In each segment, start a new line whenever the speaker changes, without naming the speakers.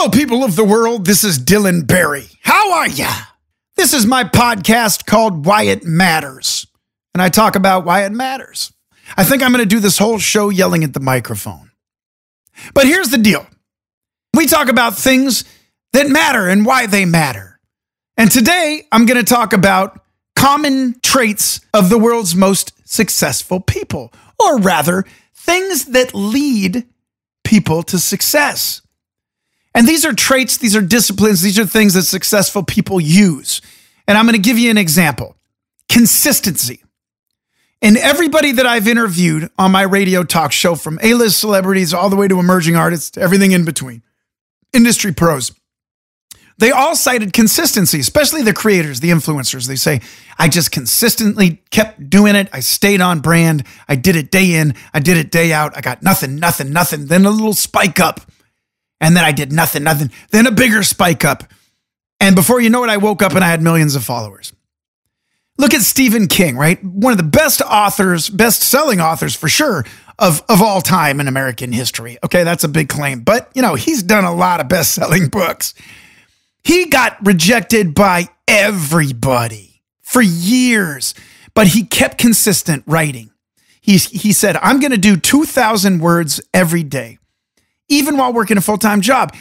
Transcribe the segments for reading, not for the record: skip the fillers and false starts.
Hello, people of the world. This is Dylan Barry. How are ya? This is my podcast called Why It Matters, and I talk about why it matters. I think I'm going to do this whole show yelling at the microphone. But here's the deal. We talk about things that matter and why they matter. And today, I'm going to talk about common traits of the world's most successful people, or rather, things that lead people to success. And these are traits, these are disciplines, these are things that successful people use. And I'm going to give you an example. Consistency. And everybody that I've interviewed on my radio talk show, from A-list celebrities all the way to emerging artists, everything in between, industry pros, they all cited consistency, especially the creators, the influencers. They say, I just consistently kept doing it. I stayed on brand. I did it day in. I did it day out. I got nothing. Then a little spike up. And then I did nothing. Then a bigger spike up. And before you know it, I woke up and I had millions of followers. Look at Stephen King, right? One of the best authors, best-selling authors for sure, of all time in American history. Okay, that's a big claim. But, he's done a lot of best-selling books. He got rejected by everybody for years, but he kept consistent writing. He said, I'm going to do 2,000 words every day. Even while working a full-time job.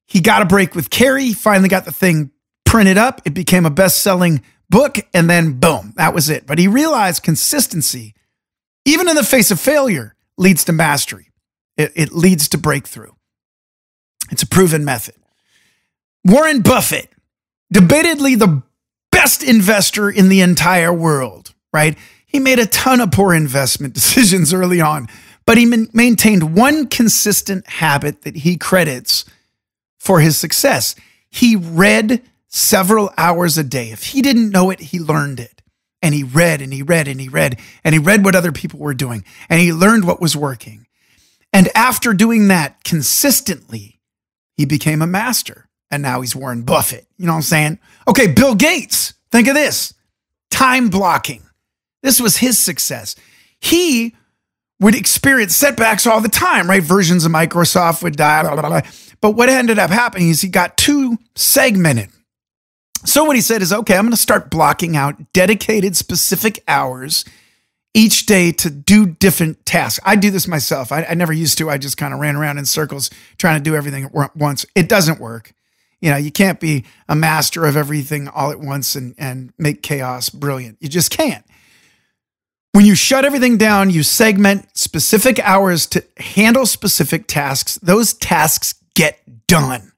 He got a break with Carrie, finally got the thing printed up. It became a best-selling book, and then boom, that was it. But he realized consistency, even in the face of failure, leads to mastery. It leads to breakthrough. It's a proven method. Warren Buffett, debatedly the best investor in the entire world, right? He made a ton of poor investment decisions early on, but he maintained one consistent habit that he credits for his success. He read several hours a day. If he didn't know it, he learned it. And he read and he read and he read and he read what other people were doing. And he learned what was working. And after doing that consistently, he became a master. And now he's Warren Buffett. You know what I'm saying? Okay, Bill Gates. Think of this. Time blocking. This was his success. He would experience setbacks all the time, right? Versions of Microsoft would die, blah, blah, blah. But what ended up happening is he got too segmented. So what he said is, okay, I'm going to start blocking out dedicated specific hours each day to do different tasks. I do this myself. I never used to. I just kind of ran around in circles trying to do everything at once. It doesn't work. You can't be a master of everything all at once and make chaos brilliant. You just can't. When you shut everything down, you segment specific hours to handle specific tasks. Those tasks get done,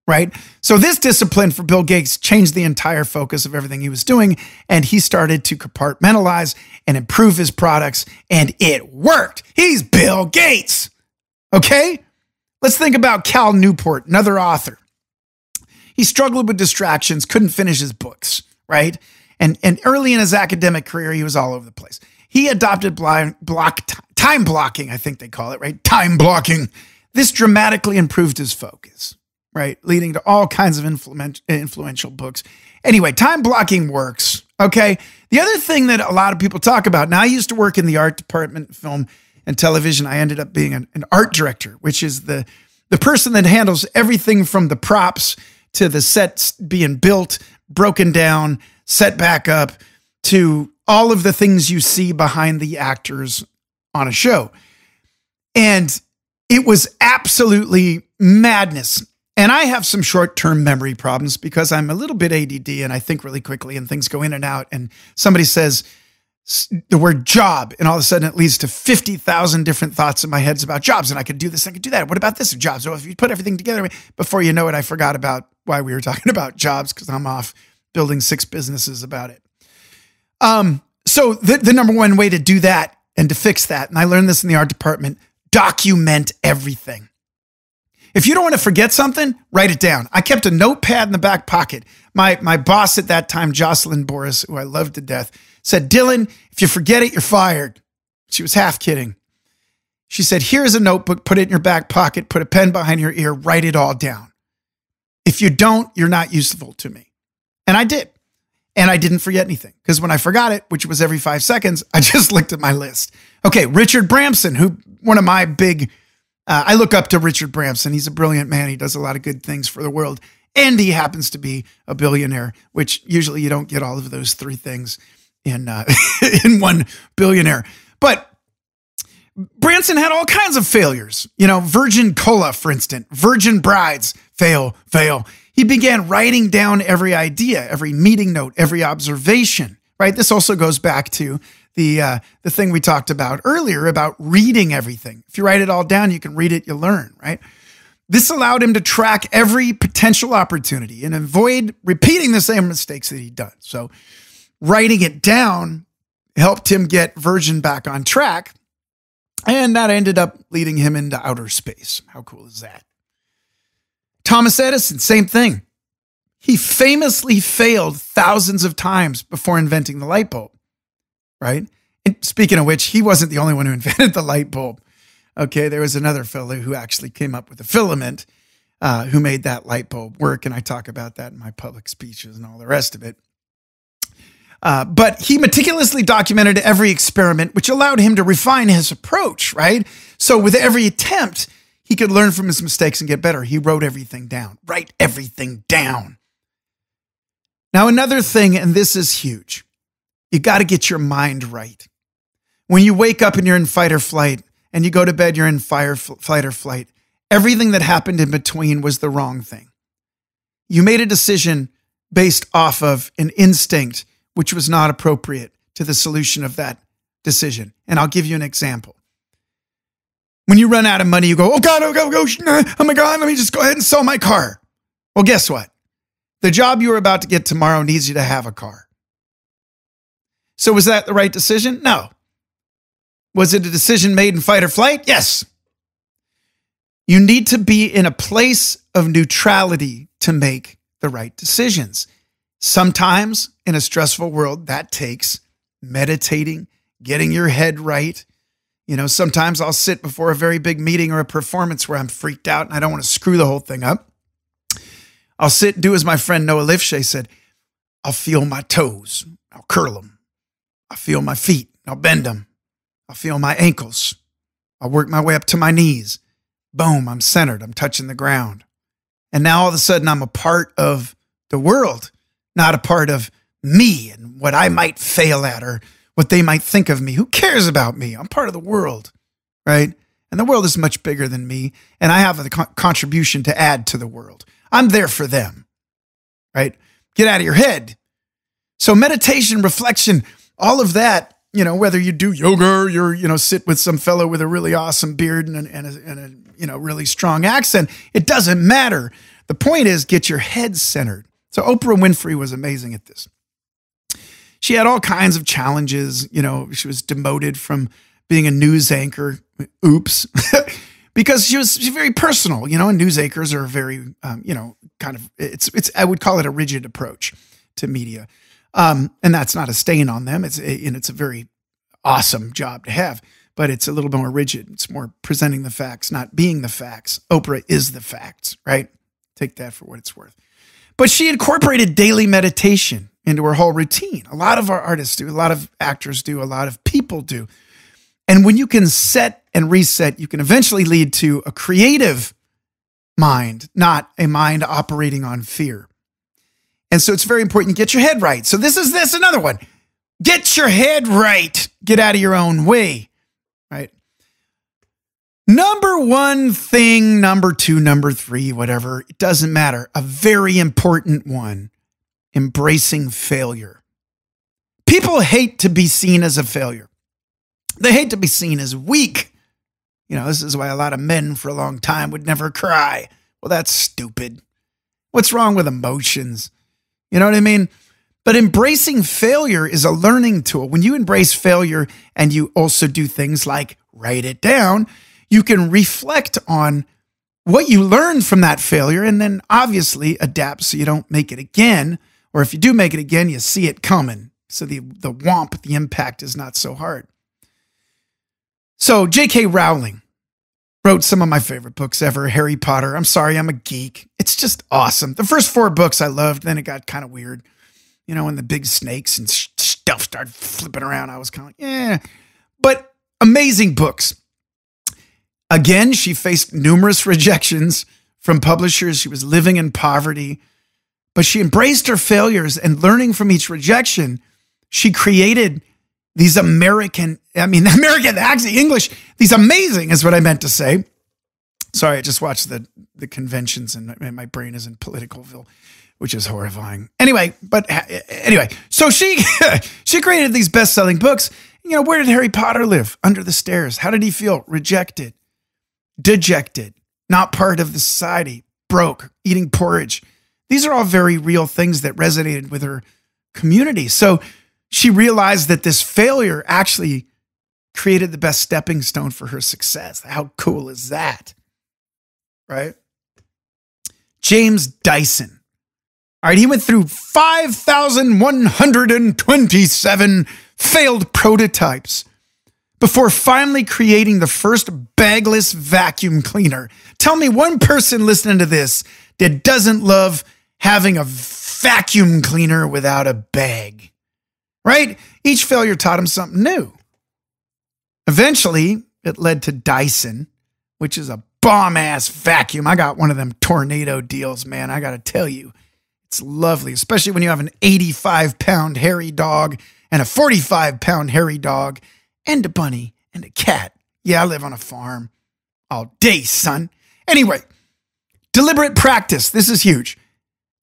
right? So this discipline for Bill Gates changed the entire focus of everything he was doing, and he started to compartmentalize and improve his products, and it worked. He's Bill Gates, okay? Let's think about Cal Newport, another author. He struggled with distractions, couldn't finish his books, right? And early in his academic career, he was all over the place. He adopted time blocking, I think they call it, right? Time blocking. This dramatically improved his focus, right? Leading to all kinds of influential books. Anyway, time blocking works, okay? The other thing that a lot of people talk about, now I used to work in the art department, film and television. I ended up being an art director, which is the person that handles everything from the props to the sets being built, broken down, set back up, to all of the things you see behind the actors on a show. And it was absolutely madness. And I have some short-term memory problems because I'm a little bit ADD and I think really quickly and things go in and out. And somebody says the word job, and all of a sudden it leads to 50,000 different thoughts in my head about jobs. And I could do this, I could do that. What about this job? So if you put everything together, before you know it, I forgot about why we were talking about jobs because I'm off building 6 businesses about it. So the number one way to do that and to fix that, and I learned this in the art department, document everything. If you don't want to forget something, write it down. I kept a notepad in the back pocket. My boss at that time, Jocelyn Boris, who I loved to death, said, Dylan, if you forget it, you're fired. She was half kidding. She said, here's a notebook, put it in your back pocket, put a pen behind your ear, write it all down. If you don't, you're not useful to me. And I did. And I didn't forget anything because when I forgot it, which was every 5 seconds, I just looked at my list. Okay, Richard Branson, one of my big I look up to Richard Branson. He's a brilliant man. He does a lot of good things for the world. And he happens to be a billionaire, which usually you don't get all of those three things in in one billionaire. But Branson had all kinds of failures. Virgin Cola, for instance, virgin brides, fail, fail. He began writing down every idea, every meeting note, every observation, right? This also goes back to the thing we talked about earlier about reading everything. If you write it all down, you can read it, you learn, right? This allowed him to track every potential opportunity and avoid repeating the same mistakes that he'd done. So writing it down helped him get Virgin back on track. And that ended up leading him into outer space. How cool is that? Thomas Edison, same thing. He famously failed thousands of times before inventing the light bulb, right? And speaking of which, he wasn't the only one who invented the light bulb. Okay, there was another fellow who actually came up with the filament who made that light bulb work. And I talk about that in my public speeches and all the rest of it. But he meticulously documented every experiment, which allowed him to refine his approach, right? So with every attempt, he could learn from his mistakes and get better. He wrote everything down. Write everything down. Now, another thing, and this is huge, you got to get your mind right. When you wake up and you're in fight or flight, and you go to bed, you're in fight or flight, everything that happened in between was the wrong thing. You made a decision based off of an instinct which was not appropriate to the solution of that decision. And I'll give you an example. When you run out of money, you go, oh God, oh my God, let me just go ahead and sell my car. Well, guess what? The job you were about to get tomorrow needs you to have a car. So was that the right decision? No. Was it a decision made in fight or flight? Yes. You need to be in a place of neutrality to make the right decisions. Sometimes in a stressful world, that takes meditating, getting your head right. Sometimes I'll sit before a very big meeting or a performance where I'm freaked out and I don't want to screw the whole thing up. I'll sit and do as my friend Noah Lifshay said, I'll feel my toes. I'll curl them. I'll feel my feet. I'll bend them. I'll feel my ankles. I'll work my way up to my knees. Boom, I'm centered. I'm touching the ground. And now all of a sudden I'm a part of the world, not a part of me and what I might fail at or what they might think of me. Who cares about me? I'm part of the world, right? And the world is much bigger than me. And I have a contribution to add to the world. I'm there for them, right? Get out of your head. So meditation, reflection, all of that, whether you do yoga or you're, sit with some fellow with a really awesome beard and a really strong accent, it doesn't matter. The point is get your head centered. So Oprah Winfrey was amazing at this. She had all kinds of challenges. She was demoted from being a news anchor. Oops. Because she's very personal, and news anchors are very, kind of, I would call it a rigid approach to media. And that's not a stain on them. It's a very awesome job to have, but it's a little more rigid. It's more presenting the facts, not being the facts. Oprah is the facts, right? Take that for what it's worth. But she incorporated daily meditation into her whole routine. A lot of our artists do, a lot of actors do, a lot of people do. And when you can set and reset, you can eventually lead to a creative mind, not a mind operating on fear. And so it's very important you get your head right. So this is another one. Get your head right. Get out of your own way, right? Number one thing, number two, number three, whatever, it doesn't matter. A very important one, embracing failure. People hate to be seen as a failure. They hate to be seen as weak. This is why a lot of men for a long time would never cry. Well, that's stupid. What's wrong with emotions? You know what I mean? But embracing failure is a learning tool. When you embrace failure and you also do things like write it down, you can reflect on what you learned from that failure and then obviously adapt so you don't make it again. Or if you do make it again, you see it coming. So the whomp, the impact is not so hard. So J.K. Rowling wrote some of my favorite books ever, Harry Potter. I'm sorry, I'm a geek. It's just awesome. The first 4 books I loved, then it got kind of weird. When the big snakes and stuff started flipping around, I was kind of like, But amazing books. Again, she faced numerous rejections from publishers. She was living in poverty, but she embraced her failures, and learning from each rejection, she created these these amazing is what I meant to say. Sorry, I just watched the conventions and my brain is in Politicalville, which is horrifying. Anyway, so she she created these best-selling books. Where did Harry Potter live? Under the stairs. How did he feel? Rejected, dejected, not part of the society, broke, eating porridge. These are all very real things that resonated with her community. So she realized that this failure actually created the best stepping stone for her success. How cool is that? Right? James Dyson. All right, he went through 5,127 failed prototypes before finally creating the first bagless vacuum cleaner. Tell me one person listening to this that doesn't love having a vacuum cleaner without a bag, right? Each failure taught him something new. Eventually, it led to Dyson, which is a bomb-ass vacuum. I got one of them tornado deals, man. I got to tell you, it's lovely, especially when you have an 85-pound hairy dog and a 45-pound hairy dog and a bunny and a cat. Yeah, I live on a farm all day, son. Anyway, deliberate practice. This is huge.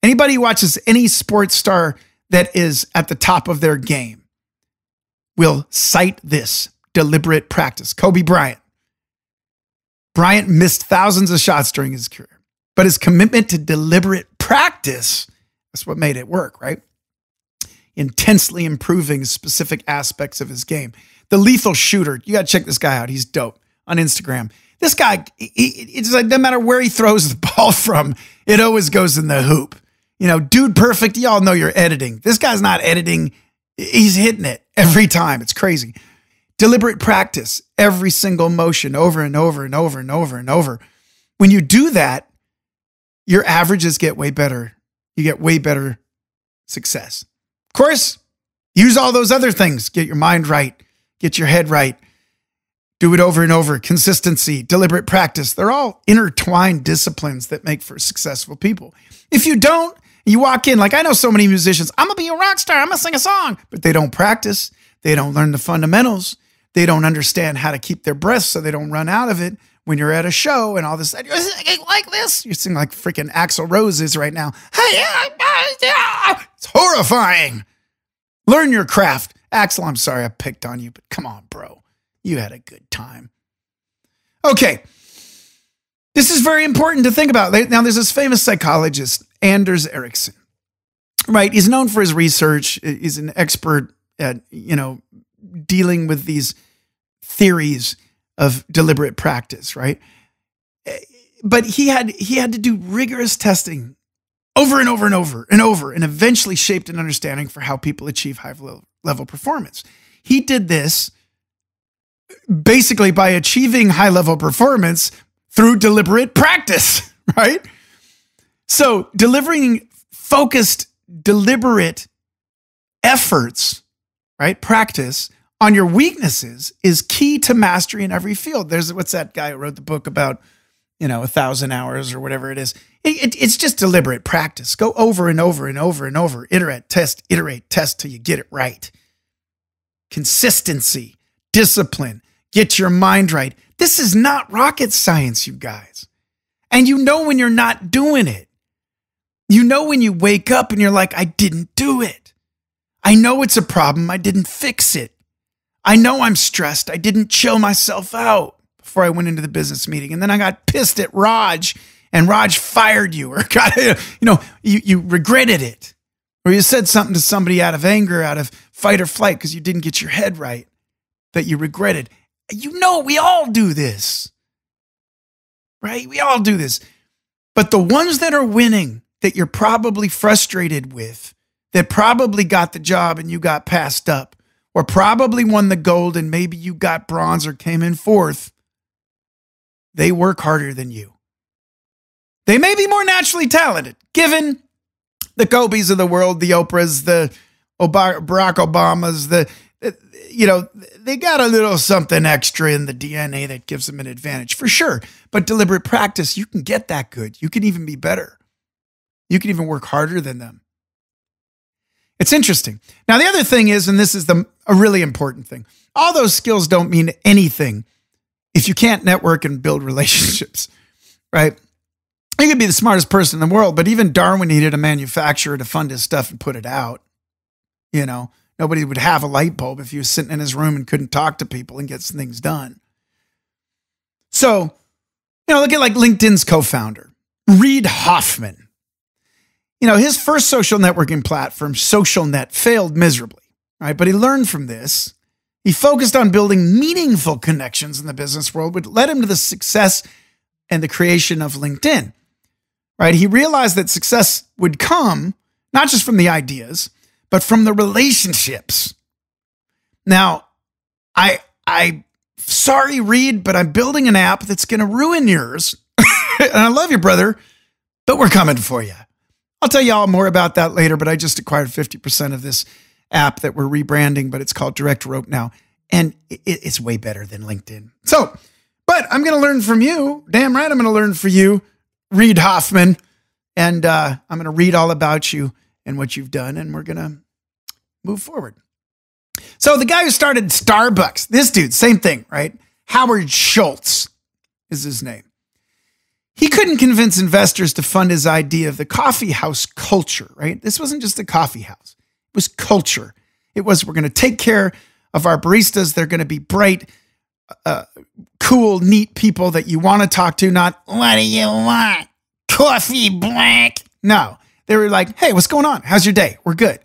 Anybody who watches any sports star that is at the top of their game will cite this: deliberate practice. Kobe Bryant. Bryant missed thousands of shots during his career, but his commitment to deliberate practice, that's what made it work, right? Intensely improving specific aspects of his game. The lethal shooter. You got to check this guy out. He's dope on Instagram. This guy, it's like no matter where he throws the ball from, it always goes in the hoop. Dude perfect. Y'all know you're editing. This guy's not editing. He's hitting it every time. It's crazy. Deliberate practice, every single motion over and over and over and over and over. When you do that, your averages get way better. You get way better success. Of course, use all those other things. Get your mind right. Get your head right. Do it over and over. Consistency, deliberate practice. They're all intertwined disciplines that make for successful people. If you don't, you walk in, like I know so many musicians, I'm going to be a rock star. I'm going to sing a song, but they don't practice. They don't learn the fundamentals. They don't understand how to keep their breath so they don't run out of it when you're at a show and all this. You're singing like this. You're singing like freaking Axl Rose is right now. It's horrifying. Learn your craft. Axl, I'm sorry I picked on you, but come on, bro. You had a good time. Okay. This is very important to think about. Now, there's this famous psychologist, Anders Ericsson, right? He's known for his research. He's an expert at, dealing with these theories of deliberate practice, right? But he had to do rigorous testing over and over and over and over, and eventually shaped an understanding for how people achieve high level performance. He did this basically by achieving high level performance through deliberate practice, right? So delivering focused, deliberate efforts, right? Practice on your weaknesses is key to mastery in every field. What's that guy who wrote the book about, 1,000 hours or whatever it is. It's just deliberate practice. Go over and over and over and over. Iterate, test till you get it right. Consistency, discipline, get your mind right. This is not rocket science, you guys. And you know when you're not doing it. You know when you wake up and you're like, I didn't do it. I know it's a problem. I didn't fix it. I know I'm stressed. I didn't chill myself out before I went into the business meeting. And then I got pissed at Raj and Raj fired you, or you regretted it. Or you said something to somebody out of anger, out of fight or flight because you didn't get your head right that you regretted. We all do this, right? We all do this. But the ones that are winning, that you're probably frustrated with, that probably got the job and you got passed up, or probably won the gold and maybe you got bronze or came in fourth, they work harder than you. They may be more naturally talented, given the Kobes of the world, the Oprahs, the Barack Obamas, they got a little something extra in the DNA that gives them an advantage for sure. But deliberate practice, you can get that good. You can even be better. You can even work harder than them. It's interesting. Now, the other thing is, and this is a really important thing, all those skills don't mean anything if you can't network and build relationships, right? You could be the smartest person in the world, but even Darwin needed a manufacturer to fund his stuff and put it out. Nobody would have a light bulb if he was sitting in his room and couldn't talk to people and get some things done. So, look at like LinkedIn's co-founder, Reid Hoffman. His first social networking platform, SocialNet, failed miserably, right? But he learned from this. He focused on building meaningful connections in the business world, which led him to the success and the creation of LinkedIn, right? He realized that success would come not just from the ideas, but from the relationships. Now, sorry, Reid, but I'm building an app that's going to ruin yours. And I love you, brother, but we're coming for you. I'll tell you all more about that later, but I just acquired 50% of this app that we're rebranding, but it's called Direct Rope now. And it's way better than LinkedIn. So, but I'm going to learn from you. Damn right, I'm going to learn from you, Reid Hoffman. And I'm going to read all about you and what you've done, and we're going to move forward. So the guy who started Starbucks, this dude, same thing, right? Howard Schultz is his name. He couldn't convince investors to fund his idea of the coffee house culture, right? This wasn't just a coffee house. It was culture. It was, we're going to take care of our baristas. They're going to be bright, cool, neat people that you want to talk to, not, what do you want? Coffee black? No, they were like, hey, what's going on? How's your day? We're good.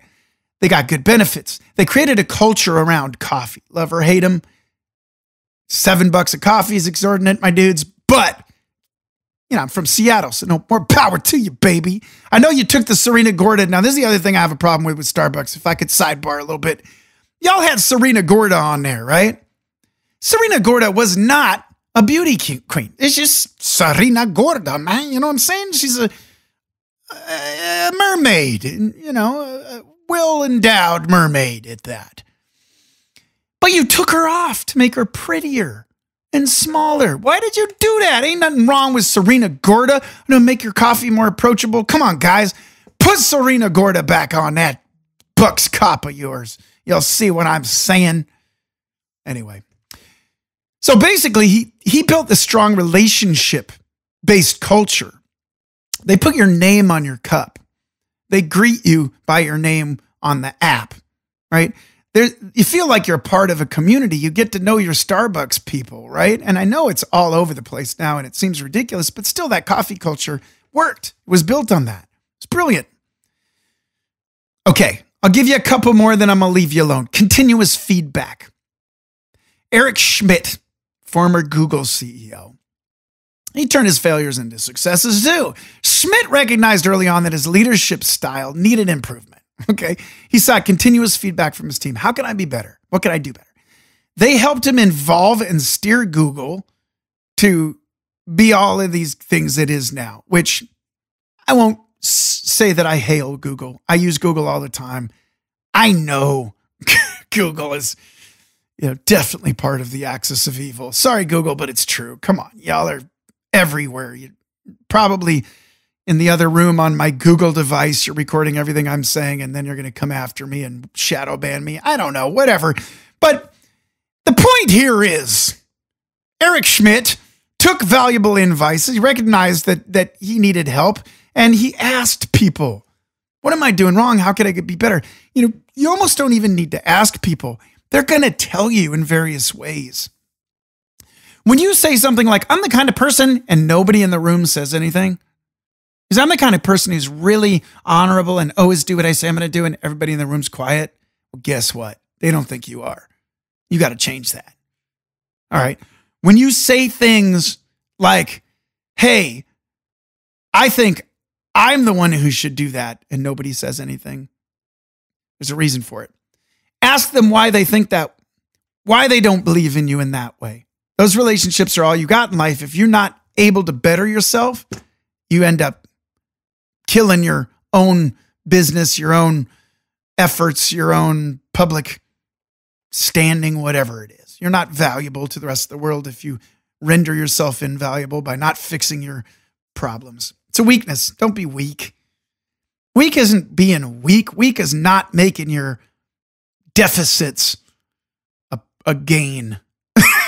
They got good benefits. They created a culture around coffee. Love or hate them. $7 a coffee is exorbitant, my dudes, but I'm from Seattle, so no more power to you, baby. I know you took the Serena Gorda. Now, this is the other thing I have a problem with Starbucks. If I could sidebar a little bit. Y'all had Serena Gorda on there, right? Serena Gorda was not a beauty queen. It's just Serena Gorda, man. You know what I'm saying? She's a mermaid, a well-endowed mermaid at that. But you took her off to make her prettier and smaller. Why did you do that? Ain't nothing wrong with Serena Gorda. I'm going to make your coffee more approachable. Come on, guys. Put Serena Gorda back on that Bucks cup of yours. You'll see what I'm saying. Anyway. So basically, he built this strong relationship-based culture. They put your name on your cup. They greet you by your name on the app, right? You feel like you're a part of a community. You get to know your Starbucks people, right? And I know it's all over the place now and it seems ridiculous, but still that coffee culture worked. It was built on that. It's brilliant. Okay, I'll give you a couple more, then I'm going to leave you alone. Continuous feedback. Eric Schmidt, former Google CEO. He turned his failures into successes too. Schmidt recognized early on that his leadership style needed improvement. Okay. He sought continuous feedback from his team. How can I be better? What can I do better? They helped him evolve and steer Google to be all of these things it is now, which I won't say that I hail Google. I use Google all the time. I know Google is, definitely part of the axis of evil. Sorry, Google, but it's true. Come on. Y'all are everywhere. You probably in the other room on my Google device, you're recording everything I'm saying, and then you're going to come after me and shadow ban me. I don't know, whatever. But the point here is Eric Schmidt took valuable advice. He recognized that he needed help, and he asked people, what am I doing wrong? How can I be better? You almost don't even need to ask people. They're going to tell you in various ways. When you say something like, I'm the kind of person, and nobody in the room says anything, because I'm the kind of person who's really honorable and always do what I say I'm going to do, and everybody in the room's quiet. Well, guess what? They don't think you are. You got to change that. All right. When you say things like, hey, I think I'm the one who should do that, and nobody says anything, there's a reason for it. Ask them why they think that, why they don't believe in you in that way. Those relationships are all you got in life. If you're not able to better yourself, you end up killing your own business, your own efforts, your own public standing, whatever it is. You're not valuable to the rest of the world if you render yourself invaluable by not fixing your problems. It's a weakness. Don't be weak. Weak isn't being weak. Weak is not making your deficits a gain.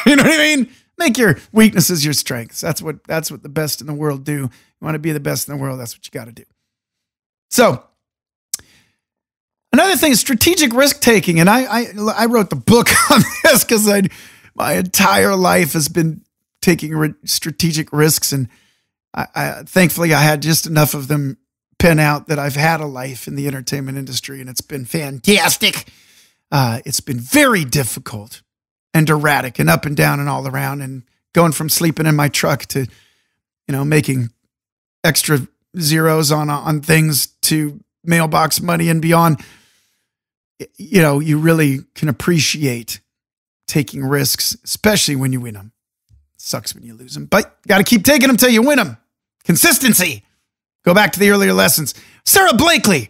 You know what I mean? Make your weaknesses your strengths. That's what the best in the world do. You want to be the best in the world, that's what you got to do. So, another thing is strategic risk taking. And I wrote the book on this because my entire life has been taking strategic risks. And thankfully I had just enough of them pen out that I've had a life in the entertainment industry, and it's been fantastic. It's been very difficult and erratic and up and down and all around, and going from sleeping in my truck to, making extra zeros on things to mailbox money and beyond. You really can appreciate taking risks, especially when you win them. Sucks when you lose them, but you got to keep taking them till you win them. Consistency. Go back to the earlier lessons. Sarah Blakely.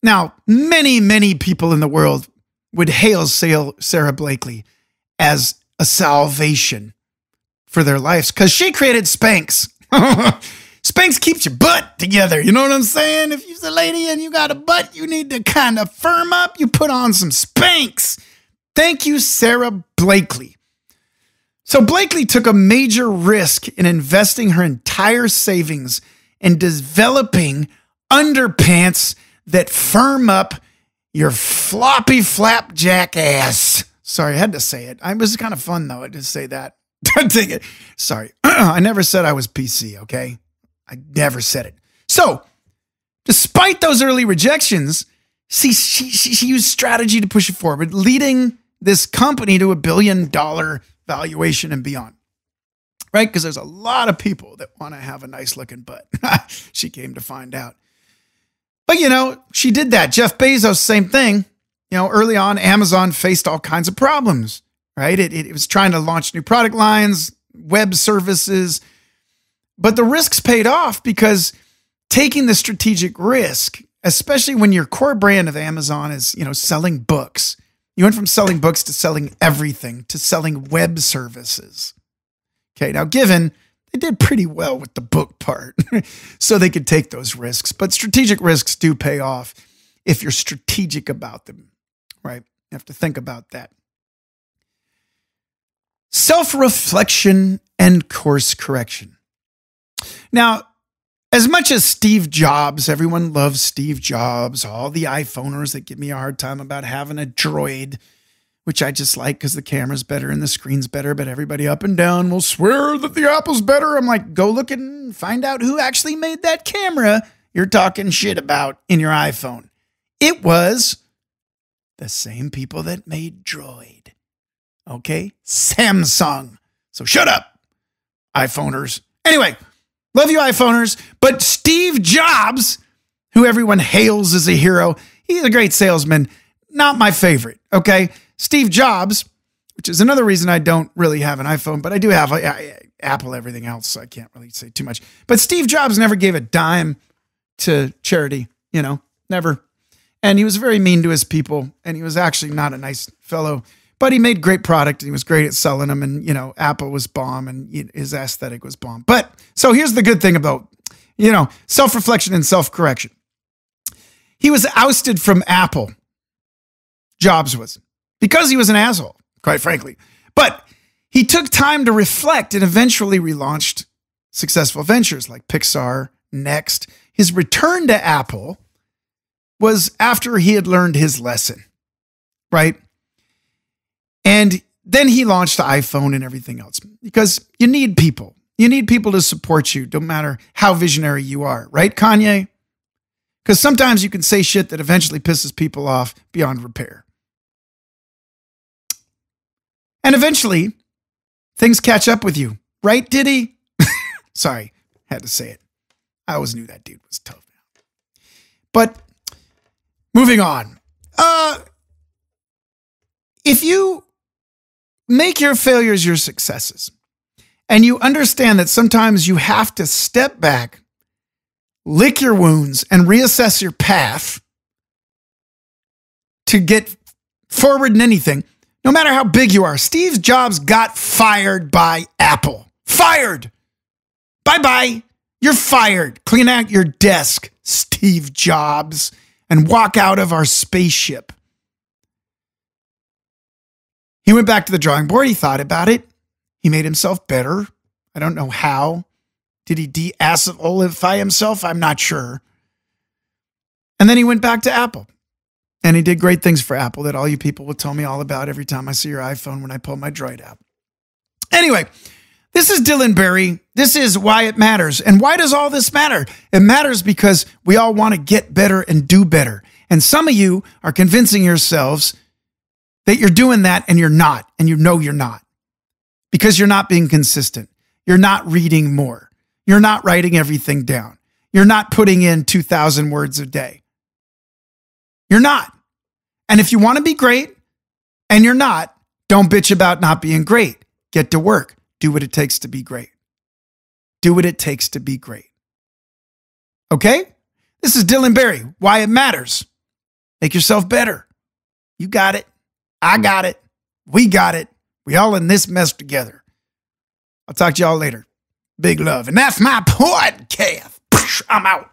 Now, many, many people in the world would hail Sarah Blakely as a salvation for their lives because she created Spanx. Spanx keeps your butt together. You know what I'm saying? If you're a lady and you got a butt, you need to kind of firm up. You put on some Spanx. Thank you, Sarah Blakely. So Blakely took a major risk in investing her entire savings in developing underpants that firm up your floppy flapjack ass. Sorry, I had to say it. It was kind of fun, though, to say that. Take it. Sorry. I never said I was PC, okay? I never said it. So, despite those early rejections, she used strategy to push it forward, leading this company to $1 billion valuation and beyond. Right? Because there's a lot of people that want to have a nice looking butt. She came to find out. But, she did that. Jeff Bezos, same thing. Early on, Amazon faced all kinds of problems, right? It was trying to launch new product lines, web services, but the risks paid off because taking the strategic risk, especially when your core brand of Amazon is, selling books. You went from selling books to selling everything, to selling web services. Okay, now given they did pretty well with the book part, so they could take those risks. But strategic risks do pay off if you're strategic about them, right? You have to think about that. Self-reflection and course correction. Now, as much as Steve Jobs, everyone loves Steve Jobs, all the iPhoners that give me a hard time about having a droid, which I just like because the camera's better and the screen's better, but everybody up and down will swear that the Apple's better. I'm like, go look and find out who actually made that camera you're talking shit about in your iPhone. It was the same people that made Droid. Okay? Samsung. So shut up, iPhoners. Anyway, love you, iPhoners. But Steve Jobs, who everyone hails as a hero, he's a great salesman. Not my favorite, okay? Steve Jobs, which is another reason I don't really have an iPhone, but I do have Apple, everything else, so I can't really say too much. But Steve Jobs never gave a dime to charity, never. And he was very mean to his people, and he was actually not a nice fellow. But he made great product, and he was great at selling them, and, Apple was bomb, and his aesthetic was bomb. But, so here's the good thing about, self-reflection and self-correction. He was ousted from Apple. Jobs was. Because he was an asshole, quite frankly. But he took time to reflect and eventually relaunched successful ventures like Pixar, Next. His return to Apple was after he had learned his lesson, right? And then he launched the iPhone and everything else because you need people. You need people to support you, no matter how visionary you are, right, Kanye? Because sometimes you can say shit that eventually pisses people off beyond repair. And eventually, things catch up with you. Right, Diddy? Sorry, had to say it. I always knew that dude was tough. But moving on. If you make your failures your successes, and you understand that sometimes you have to step back, lick your wounds, and reassess your path to get forward in anything, No matter how big you are, Steve Jobs got fired by Apple. Fired. Bye-bye. You're fired. Clean out your desk, Steve Jobs, and walk out of our spaceship. He went back to the drawing board. He thought about it. He made himself better. I don't know how. Did he de-acidify himself? I'm not sure. And then he went back to Apple. And he did great things for Apple that all you people will tell me all about every time I see your iPhone when I pull my Droid out. Anyway, this is Dylan Barry. This is Why It Matters. And why does all this matter? It matters because we all want to get better and do better. And some of you are convincing yourselves that you're doing that and you're not. And you know you're not. Because you're not being consistent. You're not reading more. You're not writing everything down. You're not putting in 2,000 words a day. You're not. And if you want to be great and you're not, don't bitch about not being great. Get to work. Do what it takes to be great. Do what it takes to be great. Okay? This is Dylan Barry. Why It Matters. Make yourself better. You got it. I got it. We got it. We all in this mess together. I'll talk to y'all later. Big love. And that's my podcast. I'm out.